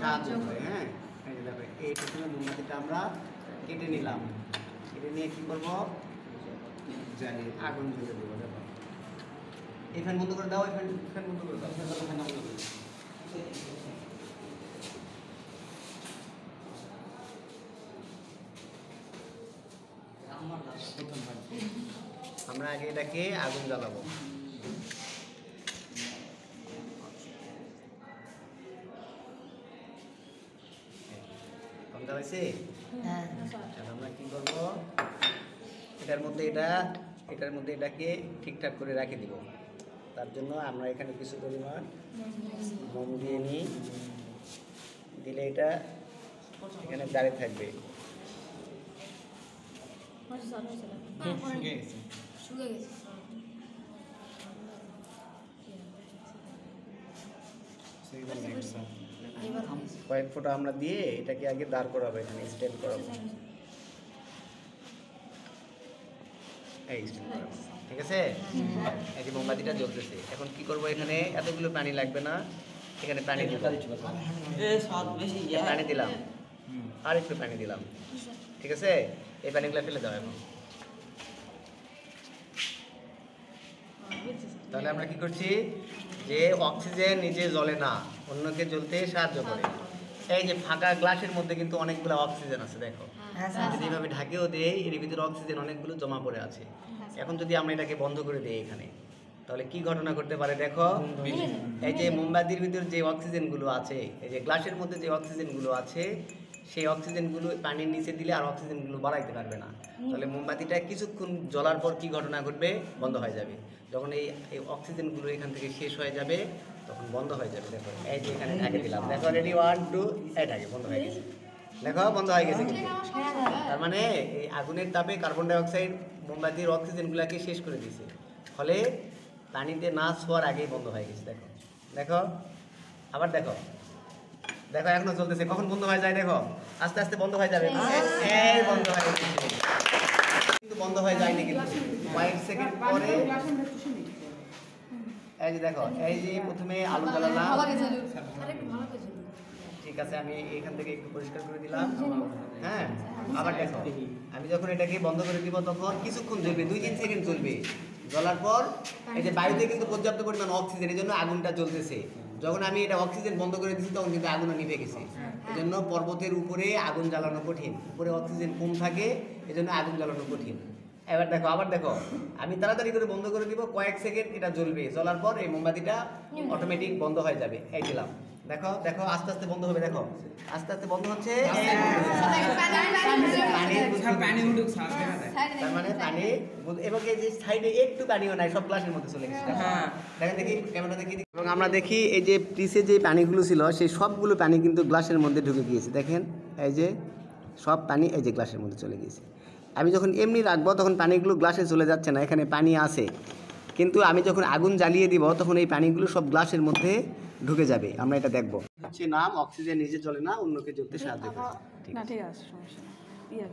সাহায্য করে। হ্যাঁ, এই যে দেখো এইটুকু মোমবাতিটা আমরা কেটে নিলাম, কেটে নিয়ে কী করবো, জানি আগুন জ্বলে দেবো। দেখো এই ফ্যান বন্ধ করে দাও, এই ফ্যান বন্ধ করে দাও, ফ্যান বন্ধ করে দাও। আমরা আগে এটাকে আগুন জ্বালাবো। আগুন জ্বালাইছি, আমরা কি করবো, এটার মধ্যে এটাকে ঠিকঠাক করে রেখে দিব। তার জন্য আমরা এখানে কিছু পরিমাণ মোম দিয়ে নিই, দিলে এটা এখানে দাঁড়িয়ে থাকবে। কয়েক ফোঁটা আমরা দিয়ে এটাকে আগে দাঁড় করাবো, এখানে স্ট্যান্ড করাবো। এই স্ট্যান্ড করাবো, ঠিক আছে। এই যে মোমবাতিটা জ্বলতেছে, এখন কি করবো, এখানে এতগুলো পানি লাগবে না, এখানে পানি পানি দিলাম, আর একটু পানি দিলাম, ঠিক আছে। এই পানিগুলো ফেলে দাও এখন। তাহলে আমরা কি করছি, যে অক্সিজেন নিজে জ্বলে না, অন্যকে জ্বলতে সাহায্য করে। এই যে ফাঁকা গ্লাসের মধ্যে কিন্তু অনেকগুলো অক্সিজেন আছে, দেখো যদি এইভাবে ঢাকেও দেই, এর ভিতরে অক্সিজেন অনেকগুলো জমা পড়ে আছে। এখন যদি আমরা এটাকে বন্ধ করে দিই এখানে, তাহলে কি ঘটনা ঘটতে পারে দেখো। এই যে মোমবাতির ভিতরে যে অক্সিজেনগুলো আছে, এই যে গ্লাসের মধ্যে যে অক্সিজেনগুলো আছে, সেই অক্সিজেনগুলো পানির নিচে দিলে আর অক্সিজেনগুলো বাড়াইতে পারবে না। তাহলে মোমবাতিটা কিছুক্ষণ জ্বলার পর কি ঘটনা ঘটবে, বন্ধ হয়ে যাবে। যখন এই অক্সিজেনগুলো এখান থেকে শেষ হয়ে যাবে, তখন বন্ধ হয়ে যাবে। দেখো এই যে এখানে ঢাকে দিলাম, দেখো রেডি 1 2, এই ঢাকে বন্ধ হয়ে গেছে, দেখো বন্ধ হয়ে গেছে। তার মানে এই আগুনের তাপে কার্বন ডাই অক্সাইড মোমবাতির অক্সিজেনগুলোকে শেষ করে দিয়েছে, ফলে পানিতে না ছোঁয়ার আগেই বন্ধ হয়ে গেছে। দেখো দেখো আবার দেখো, দেখো এখনো চলতেছে, কখন বন্ধ হয়ে যায় দেখো, আস্তে আস্তে বন্ধ হয়ে যাবে। এই বন্ধ হয়ে গেছে, কিন্তু বন্ধ হয়ে যায়নি, কিন্তু কয়েক সেকেন্ড পরে এই যে দেখো, এই যে প্রথমে আলু জ্বালালাম, ঠিক আছে, আমি এখান থেকে একটু পরিষ্কার করে দিলাম। হ্যাঁ, আবার দেখো আমি যখন এটাকে বন্ধ করে দিব, তখন কিছুক্ষণ জ্বলবে, 2-3 সেকেন্ড জ্বলবে। জ্বলার পর এই যে বায়ুতে কিন্তু পর্যাপ্ত পরিমাণ অক্সিজেন, এই জন্য আগুনটা জ্বলতেছে। যখন আমি এটা অক্সিজেন বন্ধ করে দিচ্ছি, তখন কিন্তু আগুনও নিভে গেছে। এই জন্য পর্বতের উপরে আগুন জ্বালানো কঠিন, উপরে অক্সিজেন কম থাকে, এই জন্য আগুন জ্বালানো কঠিন। এবার দেখো, আবার দেখো, আমি তাড়াতাড়ি করে বন্ধ করে দিব, কয়েক সেকেন্ড এটা জ্বলবে, জ্বলার পর এই মোমবাতিটা অটোমেটিক বন্ধ হয়ে যাবে। এই দিলাম, দেখো দেখো আস্তে আস্তে বন্ধ হবে, দেখো আস্তে আস্তে বন্ধ হচ্ছে। তার মানে পানি, এবং এই যে সাইডে একটু পানিও নাই, সব গ্লাসের মধ্যে চলে গেছে। দেখেন, দেখি ক্যামেরা দেখি, এবং আমরা দেখি এই যে পিসে যে পানিগুলো ছিল, সেই সবগুলো পানি কিন্তু গ্লাসের মধ্যে ঢুকে গিয়েছে। দেখেন এই যে সব পানি এই যে গ্লাসের মধ্যে চলে গিয়েছে। আমি যখন এমনি রাখবো, তখন পানিগুলো গ্লাসে চলে যাচ্ছে না, এখানে পানি আছে, কিন্তু আমি যখন আগুন জ্বালিয়ে দিব, তখন এই পানিগুলো সব গ্লাসের মধ্যে ঢুকে যাবে। আমরা এটা দেখবো। হচ্ছে নাম অক্সিজেন নিজে জ্বলে না, অন্যকে জ্বলতে সাহায্য করে। ঠিক আছে, সমস্যা নেই।